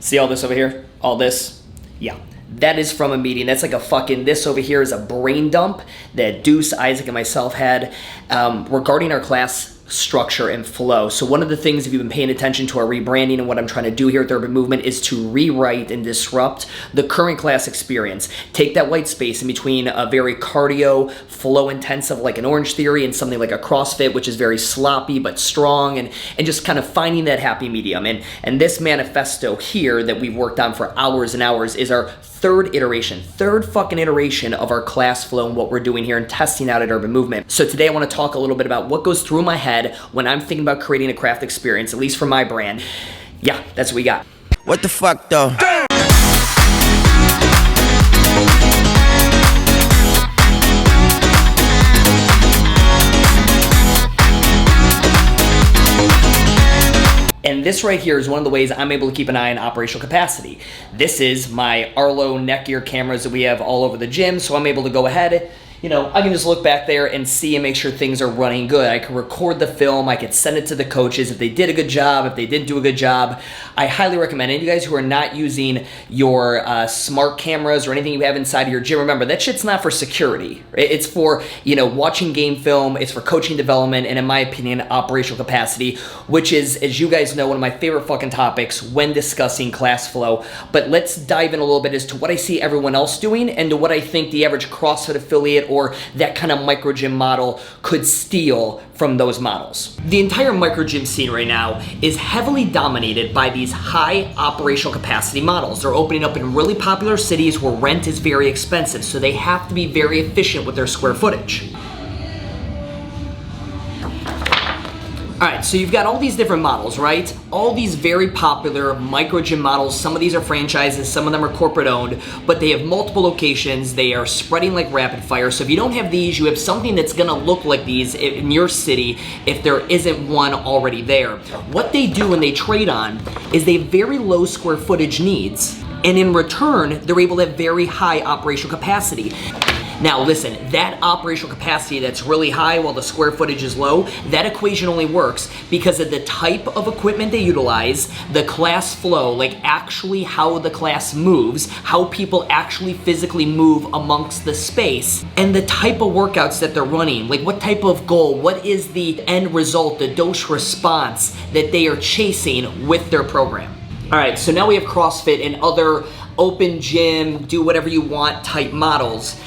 See all this over here? All this? Yeah. That is from a meeting. That's like a fucking, this over here is a brain dump that Deuce, Isaac, and myself had regarding our class structure and flow. So one of the things, if you've been paying attention to our rebranding and what I'm trying to do here at the Urban Movement, is to rewrite and disrupt the current class experience. Take that white space in between a very cardio, flow intensive like an Orange Theory and something like a CrossFit, which is very sloppy but strong, and just kind of finding that happy medium. And this manifesto here that we've worked on for hours and hours is our third fucking iteration of our class flow and what we're doing here and testing out at Urban Movement. So today I want to talk a little bit about what goes through my head when I'm thinking about creating a craft experience, at least for my brand. Yeah, that's what we got. What the fuck though? And this right here is one of the ways I'm able to keep an eye on operational capacity. This is my Arlo neck gear cameras that we have all over the gym, so I'm able to go ahead, I can just look back there and see and make sure things are running good. I can record the film, I can send it to the coaches if they did a good job, if they didn't do a good job. I highly recommend any of you guys who are not using your smart cameras or anything you have inside of your gym, remember, that shit's not for security. It's for, watching game film, it's for coaching development, and in my opinion, operational capacity, which is, as you guys know, one of my favorite fucking topics when discussing class flow. But let's dive in a little bit as to what I see everyone else doing and to what I think the average CrossFit affiliate or that kind of microgym model could steal from those models. The entire microgym scene right now is heavily dominated by these high operational capacity models. They're opening up in really popular cities where rent is very expensive, so they have to be very efficient with their square footage. All right, so you've got all these different models, right? All these very popular microgym models. Some of these are franchises, some of them are corporate owned, but they have multiple locations. They are spreading like rapid fire. So if you don't have these, you have something that's gonna look like these in your city if there isn't one already there. What they do and they trade on is they have very low square footage needs, and in return, they're able to have very high operational capacity. Now listen, that operational capacity that's really high while the square footage is low, that equation only works because of the type of equipment they utilize, the class flow, like actually how the class moves, how people actually physically move amongst the space, and the type of workouts that they're running, like what type of goal, what is the end result, the dose response that they are chasing with their program. All right, so now we have CrossFit and other open gym, do whatever you want type models.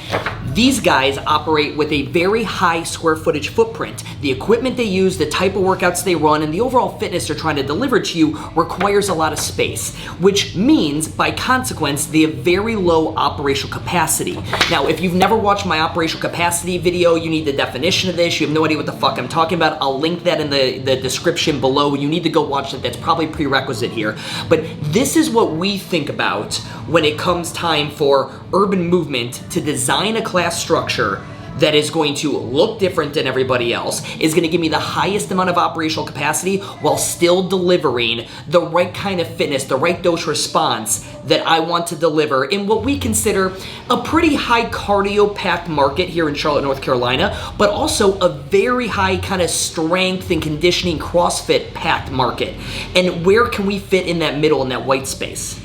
These guys operate with a very high square footage footprint. The equipment they use, the type of workouts they run, and the overall fitness they're trying to deliver to you requires a lot of space, which means, by consequence, they have very low operational capacity. Now, if you've never watched my operational capacity video, you need the definition of this, you have no idea what the fuck I'm talking about, I'll link that in the description below. You need to go watch it, that's probably prerequisite here. But this is what we think about when it comes time for Urban Movement to design a class structure that is going to look different than everybody else, is gonna give me the highest amount of operational capacity while still delivering the right kind of fitness, the right dose response that I want to deliver in what we consider a pretty high cardio-packed market here in Charlotte, North Carolina, but also a very high kind of strength and conditioning CrossFit-packed market. And where can we fit in that middle, in that white space?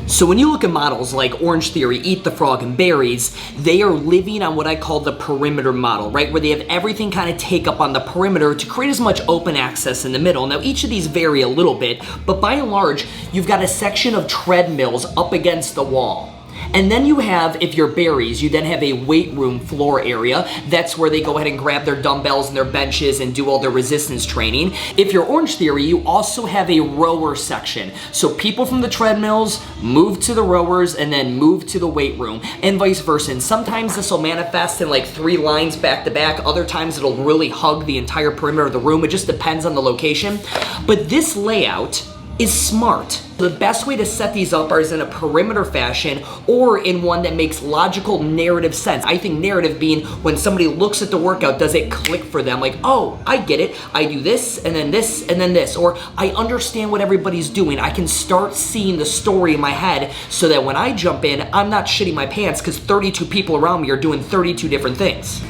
So when you look at models like Orange Theory, Eat the Frog, and Berries, they are living on what I call the perimeter model, right? Where they have everything kind of take up on the perimeter to create as much open access in the middle. Now, each of these vary a little bit, but by and large, you've got a section of treadmills up against the wall. And then you have, if you're Berries, you then have a weight room floor area. That's where they go ahead and grab their dumbbells and their benches and do all their resistance training. If you're Orange Theory, you also have a rower section. So people from the treadmills move to the rowers and then move to the weight room, and vice versa. And sometimes this will manifest in like 3 lines back to back. Other times it'll really hug the entire perimeter of the room. It just depends on the location. But this layout is smart. The best way to set these up is in a perimeter fashion or in one that makes logical narrative sense. I think narrative being when somebody looks at the workout, does it click for them? Like, oh, I get it. I do this and then this and then this. Or I understand what everybody's doing. I can start seeing the story in my head so that when I jump in, I'm not shitting my pants because 32 people around me are doing 32 different things.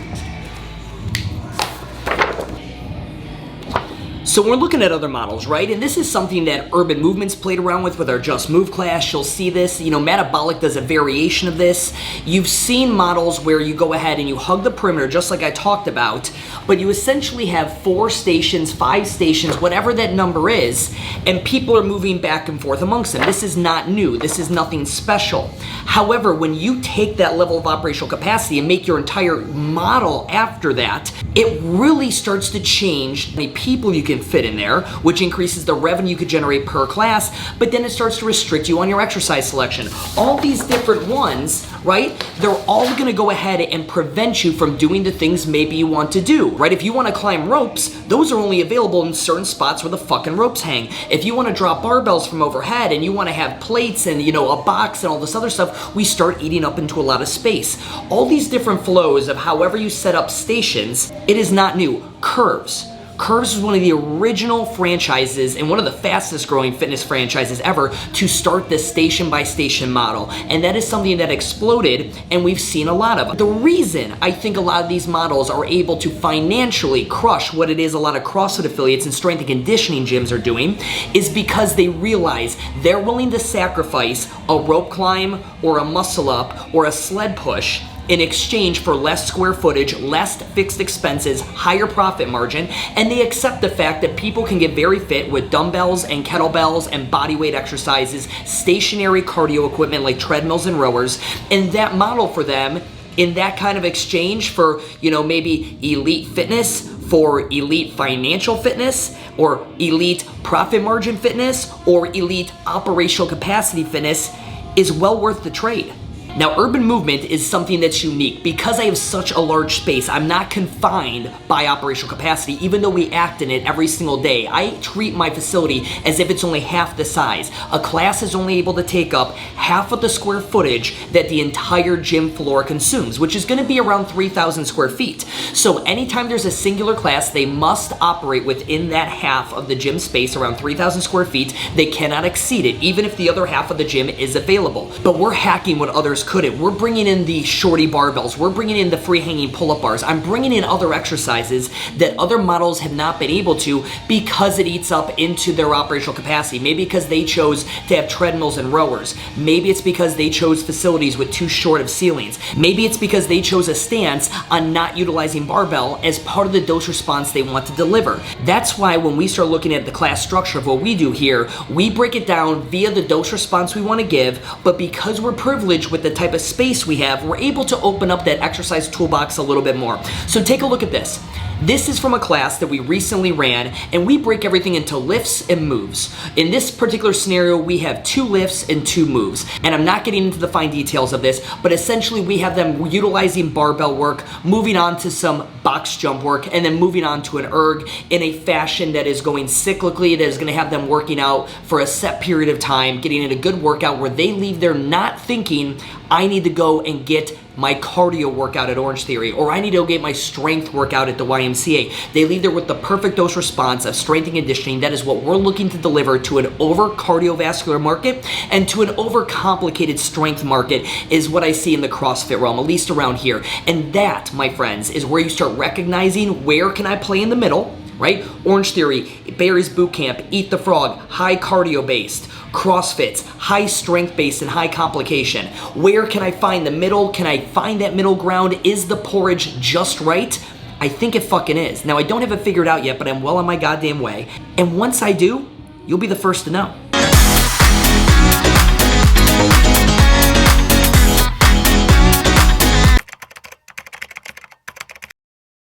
So we're looking at other models, right? And this is something that Urban Movement's played around with our Just Move class. You'll see this, Metabolic does a variation of this. You've seen models where you go ahead and you hug the perimeter, just like I talked about, but you essentially have 4 stations, 5 stations, whatever that number is, and people are moving back and forth amongst them. This is not new. This is nothing special. However, when you take that level of operational capacity and make your entire model after that, it really starts to change the people you can fit in there, which increases the revenue you could generate per class, but then it starts to restrict you on your exercise selection. All these different ones, right, they're all gonna go ahead and prevent you from doing the things maybe you want to do, right? If you wanna climb ropes, those are only available in certain spots where the fucking ropes hang. If you wanna drop barbells from overhead and you wanna have plates and, a box and all this other stuff, we start eating up into a lot of space. All these different flows of however you set up stations, it is not new. Curves. Curves is one of the original franchises and one of the fastest growing fitness franchises ever to start this station by station model. And that is something that exploded and we've seen a lot of. The reason I think a lot of these models are able to financially crush what it is a lot of CrossFit affiliates and strength and conditioning gyms are doing is because they realize they're willing to sacrifice a rope climb or a muscle up or a sled push in exchange for less square footage, less fixed expenses, higher profit margin, and they accept the fact that people can get very fit with dumbbells and kettlebells and bodyweight exercises, stationary cardio equipment like treadmills and rowers, and that model for them in that kind of exchange for, maybe elite fitness, for elite financial fitness, or elite profit margin fitness, or elite operational capacity fitness is well worth the trade. Now, Urban Movement is something that's unique. Because I have such a large space, I'm not confined by operational capacity, even though we act in it every single day. I treat my facility as if it's only half the size. A class is only able to take up half of the square footage that the entire gym floor consumes, which is gonna be around 3,000 square feet. So anytime there's a singular class, they must operate within that half of the gym space, around 3,000 square feet. They cannot exceed it, even if the other half of the gym is available. But we're hacking what others couldn't. We're bringing in the shorty barbells. We're bringing in the free hanging pull-up bars. I'm bringing in other exercises that other models have not been able to because it eats up into their operational capacity. Maybe because they chose to have treadmills and rowers. Maybe it's because they chose facilities with too short of ceilings. Maybe it's because they chose a stance on not utilizing barbell as part of the dose response they want to deliver. That's why when we start looking at the class structure of what we do here, we break it down via the dose response we want to give, but because we're privileged with the type of space we have, we're able to open up that exercise toolbox a little bit more. So take a look at this. This is from a class that we recently ran, and we break everything into lifts and moves. In this particular scenario, we have 2 lifts and 2 moves. And I'm not getting into the fine details of this, but essentially we have them utilizing barbell work, moving on to some box jump work, and then moving on to an erg in a fashion that is going cyclically, that is gonna have them working out for a set period of time, getting in a good workout where they leave there not thinking, I need to go and get my cardio workout at Orange Theory, or I need to go get my strength workout at the YMCA. They leave there with the perfect dose response of strength and conditioning. That is what we're looking to deliver to an over cardiovascular market and to an over complicated strength market is what I see in the CrossFit realm, at least around here. And that, my friends, is where you start recognizing where can I play in the middle, right? Orange Theory, Barry's Bootcamp, Eat the Frog, high cardio based. CrossFit's high strength based and high complication. Where can I find the middle? Can I find that middle ground? Is the porridge just right? I think it fucking is. Now, I don't have it figured out yet, but I'm well on my goddamn way. And once I do, you'll be the first to know.